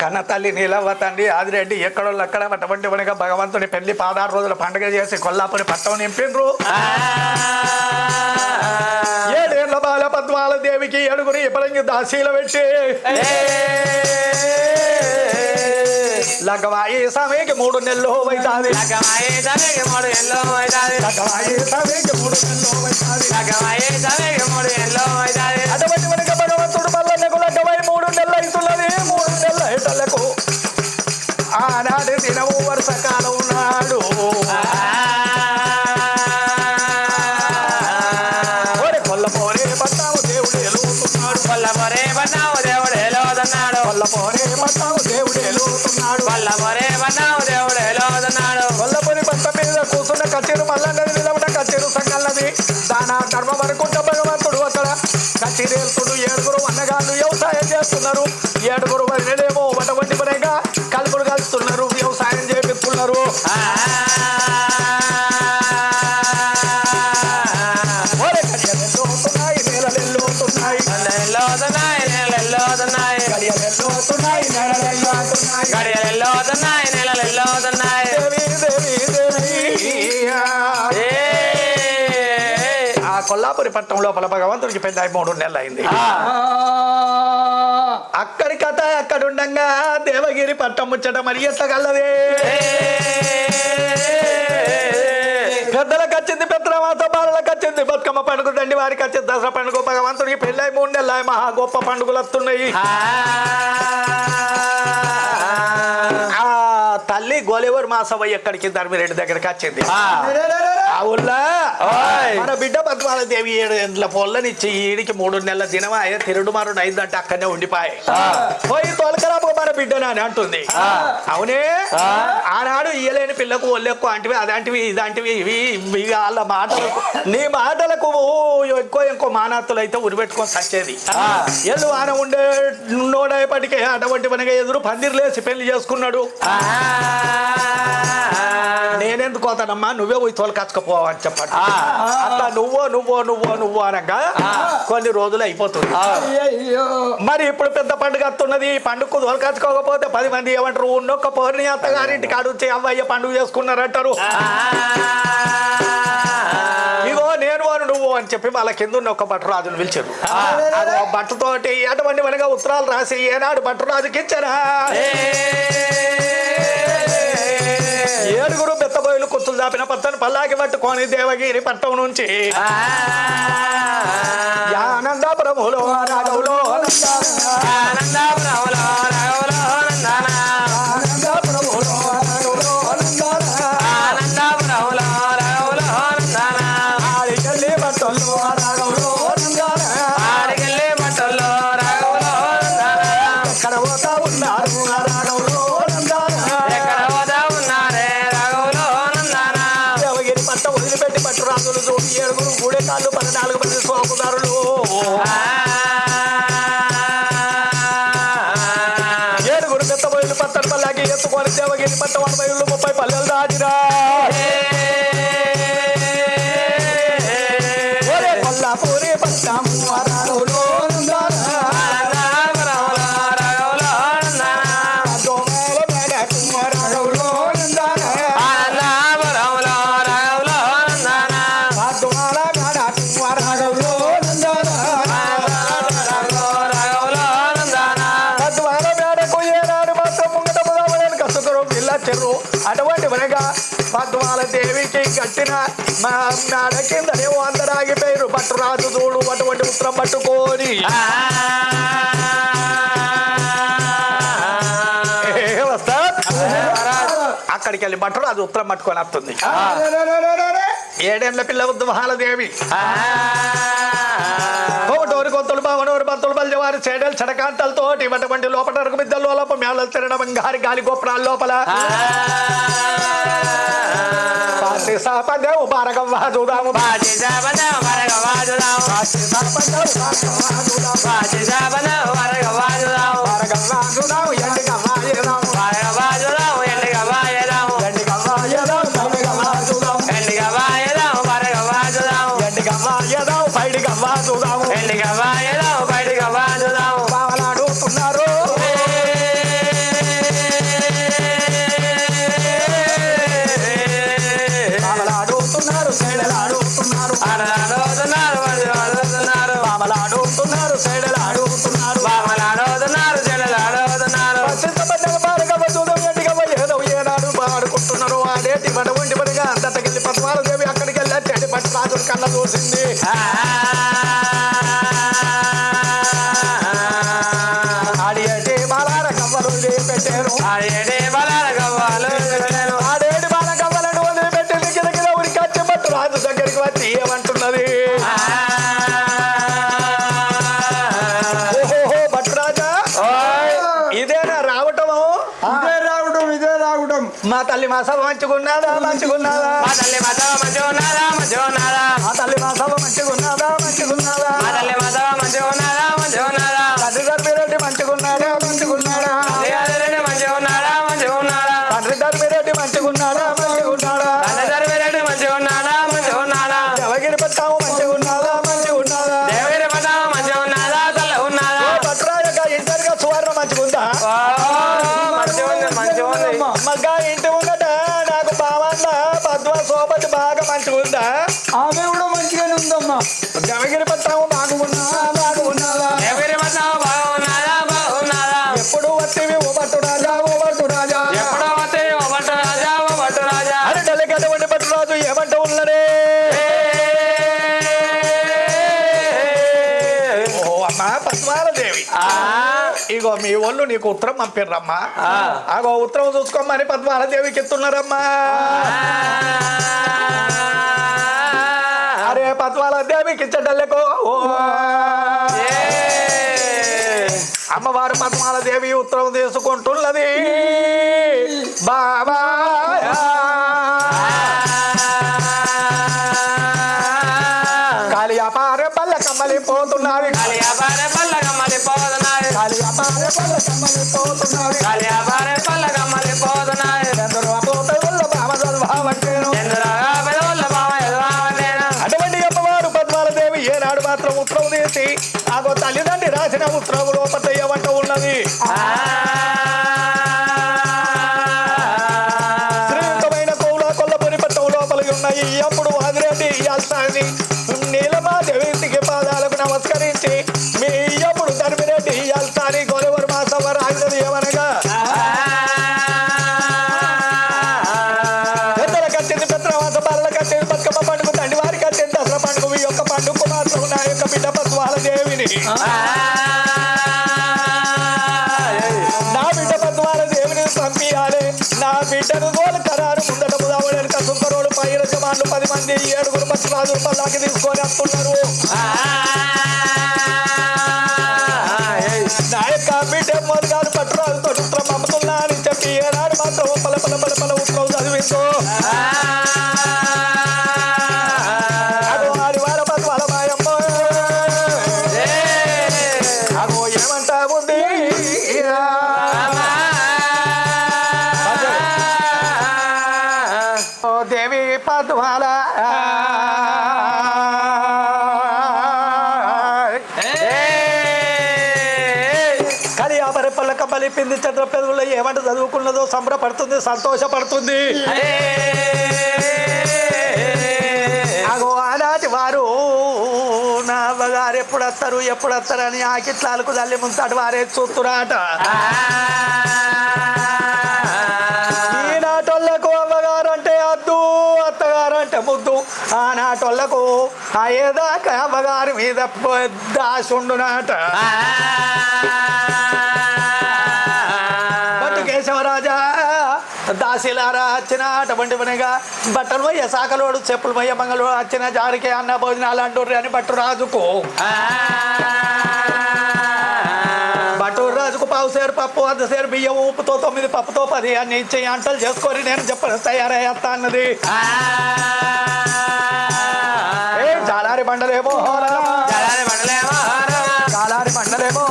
కన్న తల్లి నీలవ్వ తండ్రి ఆదిరెడ్డి ఎక్కడోళ్ళు అక్కడ అటువంటి వనిగా భగవంతుని పెళ్లి 16 రోజుల పండుగ చేసి కొల్లాపురి పట్టం నింపిండ్రు. 7 ఏళ్ల బాల పద్మాల దేవికి 7 ఎపరంగి దాసీలు పెట్టి లగ్గవాయి సమయకి 3 నెలలు అవుతుంది. అటువంటి వనిక భగవంతుడు మల్లన్నకు లగ్గవాయి 3 నెలలు అవుతున్నది. 3 నెలల ఏటలకు ఆనాడు దినము వర్షకాలం ఉన్నాడు. కొల్లపోరే పట్టాము దేవుడు ఎలుగుతున్నాడు. కొల్లపోరే పట్టాము దేవుడు ఎలుగుతున్నాడు. కొల్లపోరే పట్టాము దేవుడు ఎలుగుతున్నాడు. కొల్లపోరే పట్టాము దేవుడు ఎలుగుతున్నాడు. కొల్లపోరి పట్ట మీద కూర్చున్న కచేరు మల్లన్నది నిలబడ కచేరు సంగల్లది దానా ధర్మం అనుకుంట భగవంతుడు అక్కడ కచేరేల్తుడు. 7 అన్నగాళ్ళు వ్యవసాయం చేస్తున్నారు. 7 వదిలేమో అటువంటి పరంగా కలుపులు కలుస్తున్నారు, వ్యవసాయం చేపిస్తున్నారు. ఆ కొల్లాపురి పట్టణం లోపల భగవంతుడికి పెద్ద 3 నెలలు అయింది. అక్కడి కథ అక్కడుండగా దేవగిరి పట్టం ముచ్చట మరి ఎత్తగల్లదే. పెద్దలకు వచ్చింది పెద్దమాత, బాలలకు వచ్చింది బతుకమ్మ పండుగ, దండి వారికి వచ్చింది దసరా పండుగ. భగవంతుడికి పెళ్ళై 3 నెలలు మహా గొప్ప పండుగలు వస్తున్నాయి. ఆ తల్లి గోలేవరు మాసవ్వ ఎక్కడికి ధర్మిరెడ్డి దగ్గరికి వచ్చింది. అవుల్లా మన బిడ్డ పద్మాల దేవి 7 ఏళ్ళ పొల్లనిచ్చి ఈడికి 3 నెలల దినమాయ తిరుడు మరుడు అయిందంటే అక్కడనే ఉండిపోయి పోయి తోలకరాపు మన బిడ్డని అని అంటుంది. అవునే ఆనాడు ఇయ్యలేని పిల్లకు ఒళ్ళెక్కువ అంటివి అదంటివి ఇదంటివి ఇవి వాళ్ళ మాటలకు నీ మాటలకు ఎక్కువ మానాత్తులు అయితే ఉరిపెట్టుకొని సచ్చేది. ఎల్లు ఆన ఉండేపటికే అటువంటి మనగా ఎదురు పందిర్లేసి పెళ్లి చేసుకున్నాడు. నేనెందుకు పోతానమ్మా, నువ్వే పోయి తోలకచ్చుకపోవని చెప్పండి. అట్లా నువ్వు అనగా కొన్ని రోజులు అయిపోతుంది. మరి ఇప్పుడు పెద్ద పండుగ వస్తున్నది. పండుగకు తోలకచ్చుకోకపోతే 10 మంది ఏమంటారు, ఉన్నొక్క పౌర్ణి అత్తగారింటి కాడుచ్చి అవ్వయ్య పండుగ చేసుకున్నారంటారు. ఇగో నేను నువ్వు అని చెప్పి వాళ్ళ కింద ఉన్న ఒక భట్టరాజును పిలిచారు. భట్టుతోటి అటువంటి మనగా ఉత్తరాలు రాసి ఏనాడు భట్టరాజుకి ఇచ్చారా. 7 బెత్తబోయిలు కుత్తులు దాపిన పచ్చని పల్లాకి పట్టుకొని దేవగిరి పట్టం నుంచి ఆనందపురములో రాఘవులో వదిలిపెట్టి పట్టురాజులు 7 గూడెకాళ్ళు 14 మంది సోకుదారులు 7 పెద్ద బయలు పత్తడి పల్లాకి ఎత్తుకొని దేవగిరి పట్ట 30 పల్లెలు దాటిరా. కొల్లాపూరి పట్టాము అటువంటి మనగా పద్మాల దేవికి కట్టిన నాడ కిందనే అందరాగిపోయారు. పట్టురాజు చూడు అటువంటి ఉత్తరం పట్టుకొని వస్తా అక్కడికి వెళ్ళి భట్టరాజు ఉత్తరం పట్టుకొని వస్తుంది. 7 ఏళ్ల పిల్ల పద్మాలదేవి ఒకటోరు కొత్తలు బావనోరు భర్తలు బలిజవారి చేడలు చెడకాంతలతోటి అటువంటి లోపల మిద్దల లోపల మేళలు తిరగడం బంగారి గాలి గోపురాల లోపల సాపదేవు భారగవ్వ చూదాము పెట్టాను ఆడేటి బలాల గవ్వాలు పెట్టాను ఆడేడు బాల కవ్వలను వదిలిపెట్టి కింద ఉరికి వచ్చి పట్టు రాజు దగ్గరికి వచ్చి ఏమంటున్నది ఓహో భట్రాజా ఇదేనా రావటము ఇదే రావటం మా తల్లి మా సభ మంచిగున్నాదా మంచిగున్నాదా మా తల్లి మా సభ మంచిగున్నాదా మంచిగున్నాదా మా తల్లి మా సభ మంచిగున్నాదా మంచిగున్నాదా మా తల్లి మా సభ మంచిగున్నాదా మంచిగున్నాదా తండ్రి ధర్మిరెడ్డి మంచిగున్నాడా మంచిగున్నాడా ధర్మిరెడ్డి మంచిగున్నాడా మంచిగున్నాడా తండ్రి ధర్మిరెడ్డి మంచిగున్నాడా మంచిగున్నాడా ధర్మిరెడ్డి మంచిగున్నాడా మంచిగున్నాడా దేవగిరి పట్టాము మంచిగున్నాదా మంచిగున్నాదా దేవగిరి పట్టామ మంచిగున్నాదా చల్ల ఉన్నాదా భట్రాజ ఇంటర్గా సువర్ణ మంచిగుందా మంచిగుంది మంచిగుంది మగ్గా ఇంటి ముందట నాకు బావన్న పద్మ సోపతి బాగా మంచిగుందా ఆమె కూడా మంచిగానే ఉందమ్మా దేవగిరి పట్టాము బాగున్నాదా బాగున్నాదా దేవగిరి పట్టామ బాగున్నాదా బాగున్నాదా ఎప్పుడు వస్తేవి ఓ పట్టు రాజా ఓ పట్టు రాజా ఎప్పుడో వస్తే ఓ భట్టు రాజా ఓ భట్టు రాజా అరే డల్లికటువంటి పట్టు రాజు ఏమంటూ ఉన్నదే ఓ అమ్మా పద్మాలదేవి ఇగో మీ ఒళ్ళు నీకు ఉత్తరం పంపిర్రమ్మా అగో ఉత్తరం చూసుకోమని పద్మాలదేవికి ఎత్తున్నారమ్మా అరే పద్మాలదేవికి ఇచ్చటల్లకు అమ్మవారు పద్మాలదేవి ఉత్తరం తీసుకుంటున్నది బాబా కాళియాపార పల్ల కమ్మలి పోతున్నది కాళియాబారే పల్ల కమ్మలి పోతున్నాయి కాళియాపార పల్ల కమ్మలి పోతున్నది కాళియాబారే పల్ల కమ్మలి పోతున్నాయి చంద్రుడు పోతే వల్ల బామ చదవాలంటేను చంద్రగా పెదవుల బావ ఎదురావనేనా అటువంటి అమ్మవారు పద్మాలదేవి ఏనాడు మాత్రం ఉత్తరం తీసి ఆగో తల్లిదండ్రి రాసిన ఉత్తరం లోపల ఏమంట ఉన్నది శ్రీయుతమైన కౌల కొల్లపురి పట్టం లోపల ఉన్నాయి అప్పుడు ఆదిరెడ్డి ఇయాల్సాని నీలమాదేవికి పాదాలకు నమస్కరించి మీ అప్పుడు ధర్మిరెడ్డి ఇయాల్సాని గోలెవరు మా సభ రాగినది ఏమనగా పెద్దల కట్టింది పెద్దవాస బాలల కట్టింది బతుకమ్మ పండుగ తండ్రి వారి కట్టింది దసరా పండుగ మీ యొక్క పండుగ మాత్రం నా యొక్క బిడ్డ పద్మాలదేవిని నా బిడ్డ పద్మాలదేవిని పంపించాలి నా బిడ్డను గోలు కరారు ముందట ముదావడానికి సుంకరోడు పైన జమాన్లు 10 మంది 7 పచ్చిరాజు పల్లాకి తీసుకొని వస్తున్నారు నా యొక్క బిడ్డ మొదలు పట్టురాజు ఉత్తరం పంపుతున్నా అని చెప్పి ఏనాడు మాత్రం పల పల పల పల ఉత్తరం చదివిందో అగో ఆదివార పద్మాల మాయమ్మ అగో ఏమంటా ఉంది దేవి పద్మాల కలియాపరి పల్లక బలిపింది చంద్ర పెదవుల్లో ఏమంట చదువుకున్నదో సంబరపడుతుంది సంతోషపడుతుంది అగో ఆనాటి వారు నా అవ్వగారు ఎప్పుడు వస్తారని ఆకిట్లాలకు తల్లి ముంతాడు వారే చూస్తురాట ఈనాటోళ్లకు అవ్వగారు అంటే అద్దు అత్తగారు అంటే ముద్దు ఆనాటోళ్లకు అయ్యేదాకా అవ్వగారి మీద పెద్ద ఆశ ఉండునాట బట్టు కేశవరాజా దాసిలారా వచ్చిన అటువంటి పనిగా బట్టలు పోయే సాకలోడు చెప్పులు పోయే మంగళోడు వచ్చిన జారికి అన్న భోజనాలు అంటుర్రి అని బట్టు రాజుకు బట్టూరు రాజుకు పావు సేరు పప్పు 1/2 సేరు బియ్యం ఉప్పుతో 9 పప్పుతో 10 అన్ని ఇచ్చి అంటలు చేసుకొని నేను చెప్పను తయారయ్యేస్తా అన్నది జాలారి బండలేమో జాలారి బండలేమో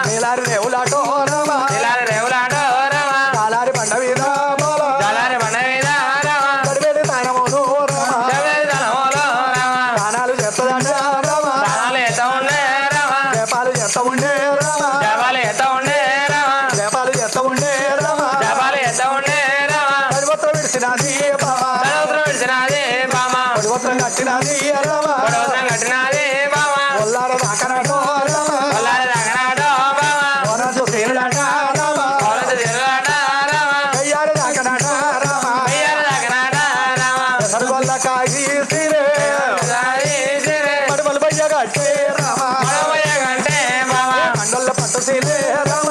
నీలారి రేవులాటో జాలారి బండ మీద ప్రాణాలు చెప్తుందంటే జపాలు చెప్తా ఉండే పరివత్రం విడిచినది పరివత్రం కట్టినది ఒల్లార దాకనాటో చూసేనులాట అయ్యారు దాకనాట సరుగొల్ల కాగి మడుమలు బయ్య కట్టే రామ మండల పట్టు సీలే రామ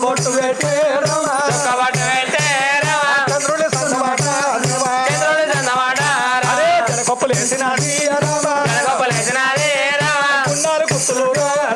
బొట్టు పెట్టే రమ చుక్కబట్టు పెట్టే రమ చంద్రుడి సన్నమాట రమ చంద్రుడి చందమాట రమ అరే జనకొప్పులేసినది రమ జనగొప్పలేసినది రమ ఉన్నారు గుర్తులు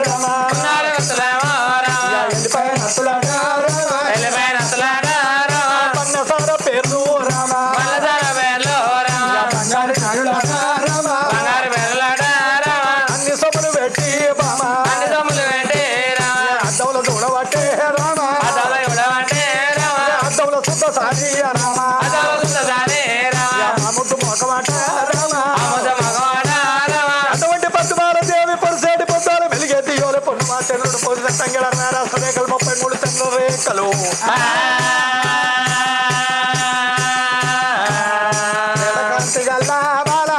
రమ ఉన్నారు గుర్తులేమో రమ ఎల్లిపాయ నత్తులాట రమ వెళ్ళిపోయిన అసలాట రమ పన్నసార పేర్లు రమ మల్లసార పేర్లు రమ బంగారు నాయులాట రమ బంగారు పేర్లాట రమ అన్ని సొమ్ములు పెట్టి బామ అన్ని దమ్ములు పెట్టి రమ అద్దవుల చూడబట్టే రమ అదల ఇవ్వడమంటే రమ అద్దవుల శుద్ధ సారి రమ అదల సుందసాని రమ ముద్దు మొక్కమాట రమ అమృత మగవాడ రమ అటువంటి పద్మాల దేవి పొడిసేటి పొద్దాలు వెలిగెత్తి యోల పొన్ను మా చంద్రుడు పొందిన తంగళ రాస రేఖలు 33 చంద్ర రేఖలు కాంతి గల్లా బాల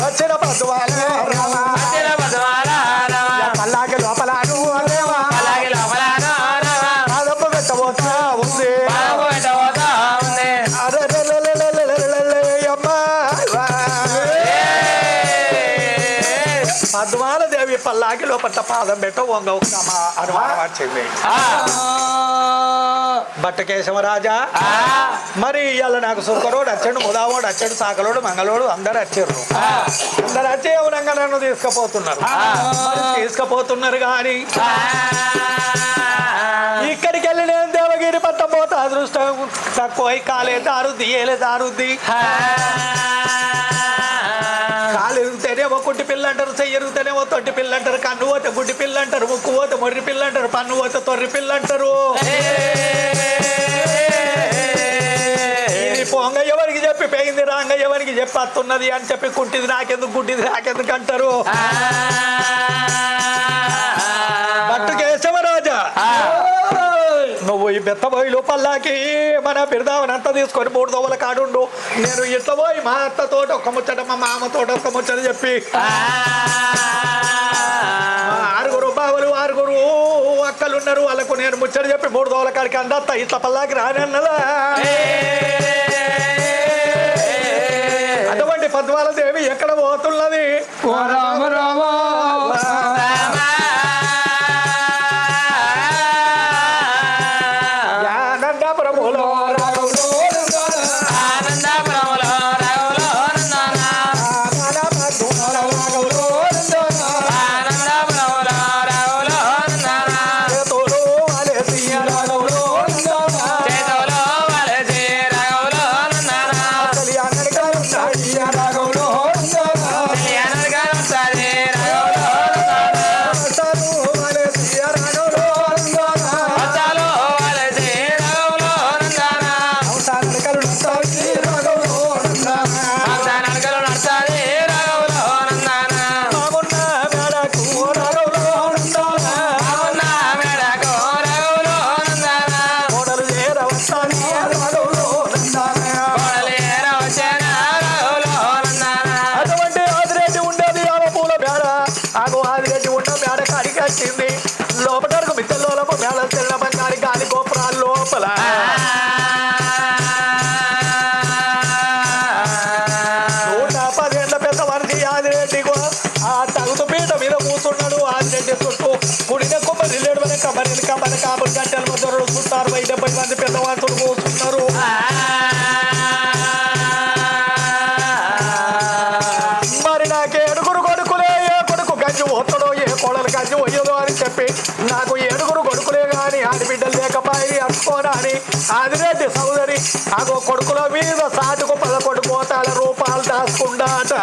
వచ్చిన పద్మాల రమ పల్లాకి లోపల దేవా అదప్పు పెట్టబోతా ఉంది పద్మాల దేవి పల్లాకి లోపల పాదం పెట్ట వంగ అనుమానం వచ్చింది బట్టకేశవరాజా మరి ఇవాళ నాకు సుక్కరోడు వచ్చాడు ముదావోడు వచ్చాడు సాకలోడు మంగళోడు అందరు వచ్చారు అందరు వచ్చి ఎవరంగా నన్ను తీసుకుపోతున్నారు మరి తీసుకుపోతున్నారు కానీ ఇక్కడికి వెళ్ళి నేను దేవగిరి పట్టం పోతే అదృష్టం తక్కువ కాలే దారుద్ది ఏలే దారుద్ది కాలు ఎరుగుతేనేమో కుట్టి పిల్ల అంటారు చెయ్యి ఎరుగుతేనేమో తొట్టి పిల్ల అంటారు కన్ను పోతే గుడ్డి పిల్ల అంటారు ముక్కు పోతే మొర్రి పిల్ల అంటారు పన్ను పోతే తొర్రి పిల్ల అంటారు ఇది పొంగ ఎవరికి చెప్పి పెయింది రాంగ ఎవరికి చెప్పి అత్తున్నది అని చెప్పి కుట్టిది నాకెందుకు గుడ్డిది నాకెందుకు అంటారు బట్టు కేశవరాజా నువ్వు ఈ బెత్తబోయిలు పల్లాకి మన బిరదావనంతా తీసుకొని 3 దోవల కాడుండు నేను ఇట్లా పోయి మా అత్తతోటి ఒక ముచ్చట మా మామతోటి ఒక ముచ్చట చెప్పి ఆరుగురు బావలు 6 అక్కలు ఉన్నారు వాళ్ళకు నేను ముచ్చట చెప్పి 3 దోవల కాడికి అందత్తా ఇట్లా పల్లాకి రానన్నదా అటువంటి పద్మాల దేవి ఎక్కడ పోతున్నది ఓ రామ రామ ఆనందపురములో వచ్చింది లోపటకు మిద్దలోలపు మేళ తెల్ల బంగారి గాలి గోపురాల లోపల 110 ఏళ్ల పెద్ద మనిషి ఆదిరెడ్డిగో ఆ తగుతు పీట మీద కూర్చున్నాడు. ఆదిరెడ్డి చుట్టూ కుడిన కొబ్బరి లేడుమని కబరి కబరి కాబడి గంటల మధ్యలో చుట్టారు 70 మంది పెద్ద మనుషులు కూర్చున్నారు. మరి నాకు 7 కొడుకులే, ఏ కొడుకు గంజి పోతాడో ఏ కోడలు గంజి పోయేదో అని చెప్పి నాకు 7 కొడుకులే కానీ ఆడబిడ్డలు లేకపోయి అనుకోరా అని ఆదిరెడ్డి సోదరి ఆగో కొడుకుల మీద సాటుకు 11 కోటాల రూపాయలు దాచుకుంటాట.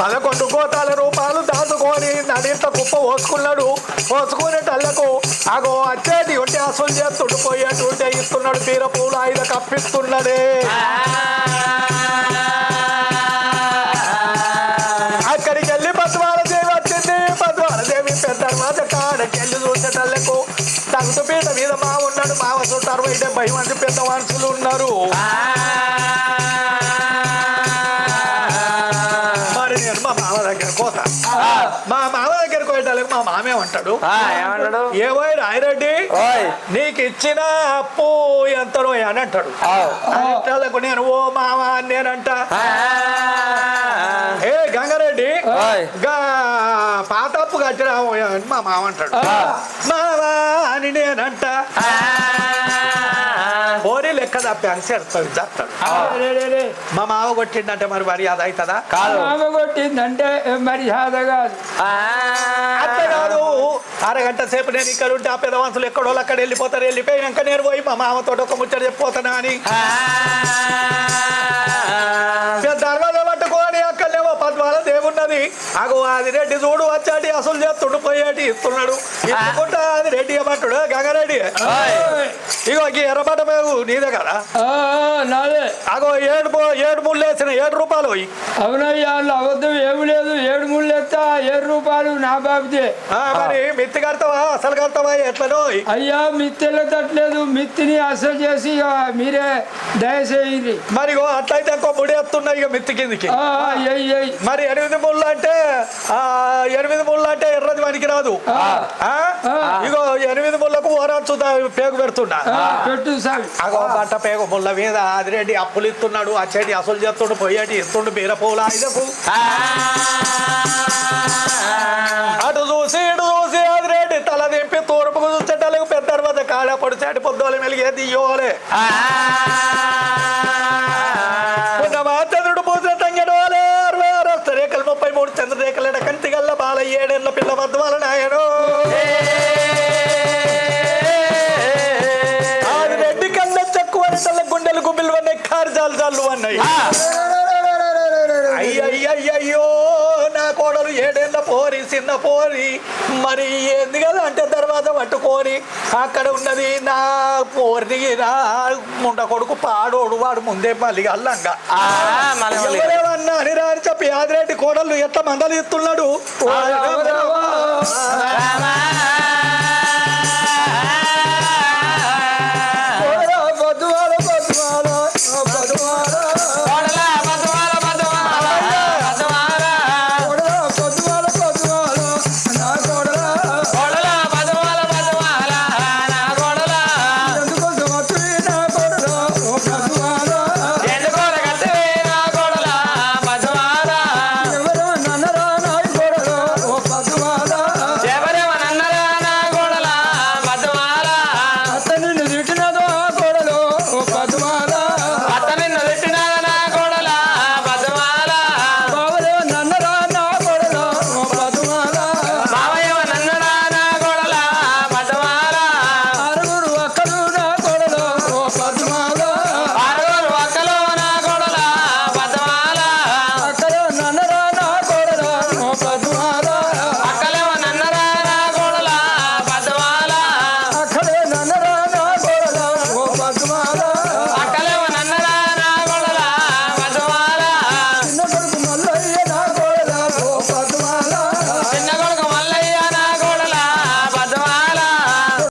11 కోటాల రూపాయలు దాచుకొని నడింత కుప్ప పోసుకున్నాడు. పోసుకునేటళ్లకు అగో అచ్చేటి ఉంటే అసలు చేస్తుండు, పోయేటుంటే ఇస్తున్నాడు, బీర పూలు ఆయన కప్పిస్తున్నాడే. అక్కడికి వెళ్ళి పద్మాలదేవి వచ్చింది. పద్మాలదేవి పెద్ద కాడకి వెళ్ళి చూసేటళ్లకు తగుతు పీట మీద మా ఉన్నాడు. మావ చుట్టూ 60-70 మంది పెద్ద మనుషులు ఉన్నారు. మరి నేను మా మామ దగ్గర పోతా. మా మామ దగ్గరకు పోయేటాలకు మా మామే ఉంటాడు. ఏమో రాయిరెడ్డి నీకు ఇచ్చిన అప్పు ఎంతనో అని అంటాడు. అనేటాలకు నేను ఓ మామ నేనంట. ఏ గంగారెడ్డి పాతప్పు కట్టినాము అని మా మామ అంటాడు. మావా అని నేనంట పోనీ లెక్క తప్పి అని చెప్తాడు చెప్తాడు. మా మావ కొట్టిండంటే మరి మర్యాద అవుతుందా? మామ కొట్టిందంటే మర్యాద కాదు. అంతే కాదు. అరగంట సేపు నేను ఇక్కడ ఉంటే ఆ పెదవంతులు ఎక్కడో అక్కడ వెళ్ళిపోతారు. వెళ్ళిపోయినాక నేను పోయి మా మామతో ఒక ముచ్చట చెప్పిపోతానా అని దర్వాజా పట్టుకోని అక్కడేమో పద్మాల దేవున్నది. అగో అది రెడ్డి చూడు వచ్చాటి అసలు చేస్తుండు పోయేటి ఇస్తున్నాడు. ఇస్తుకుంటా అది రెడ్డి ఏమంటాడు గంగారెడ్డి ఇగో ఈ ఎర్రబట్ట పేరు నీదే కదా. నాదే. అగో ఏడు ముళ్ళు వేసిన 7 రూపాయలు పోయి. అవునయ్యా అబద్ధం ఏమి లేదు. 7 ముళ్ళు ఎత్తా 7 రూపాయలు నా బాబుదే. మరి మిత్తి కడతావా అసలు కడతావా ఎట్లనో? అయ్యా మిత్తి వెళ్ళతట్లేదు. మిత్తిని అసలు చేసి మీరే దయచేయండి. మరి అట్లయితే ఇంకో ముడి ఎత్తున్నా ఇక మిత్తి కిందికి. మరి 8 ముళ్ళు అంటే 8 ముళ్ళు అంటే ఎర్రది పనికి రాదు. ఇగో 8 ముళ్ళకు ఓరాచు పేగు పెడుతున్నా. పెట్టు సార్. అగో బట్ట పేగు ముళ్ళ మీద అది రెడ్డి అప్పులు ఇస్తున్నాడు. ఆ చెడి అసలు చేస్తుండు పోయేటి ఇస్తుండు బీర పూల ఐదపు. అటు చూసి ఇటు చూసి అది రెడ్డి తల దింపి తూర్పుకు చూసేటలకు పెద్ద తర్వాత కాడ పడు చెడు పొద్దులు మెలిగే తీయోలే. చంద్రుడు పూజ తంగడోలే 66 రేఖలు 33 చంద్రరేఖల కంటిగల్ల బాల 7 ఏళ్ల పిల్ల వద్ద నాయడు. అది రెడ్డి కన్న చక్కువ గుండెలు గుబ్బిలు అన్నాయి. కారు జాలు జాలు అన్నాయి. అయ్యయ్యో నా కోడలు 7 ఏళ్ల పోరి చిన్న పోరి మరి ఏంది కదా అంటే తర్వాత పట్టుకొని అక్కడ ఉన్నది నా పోరిని నా ముండ కొడుకు పాడోడు వాడు ముందే మళ్ళీ అల్లంగా ఎవరేమన్నా అని రాని చెప్పి ఆదిరెడ్డి కోడలు ఎట్లా మందలు ఇస్తున్నాడు.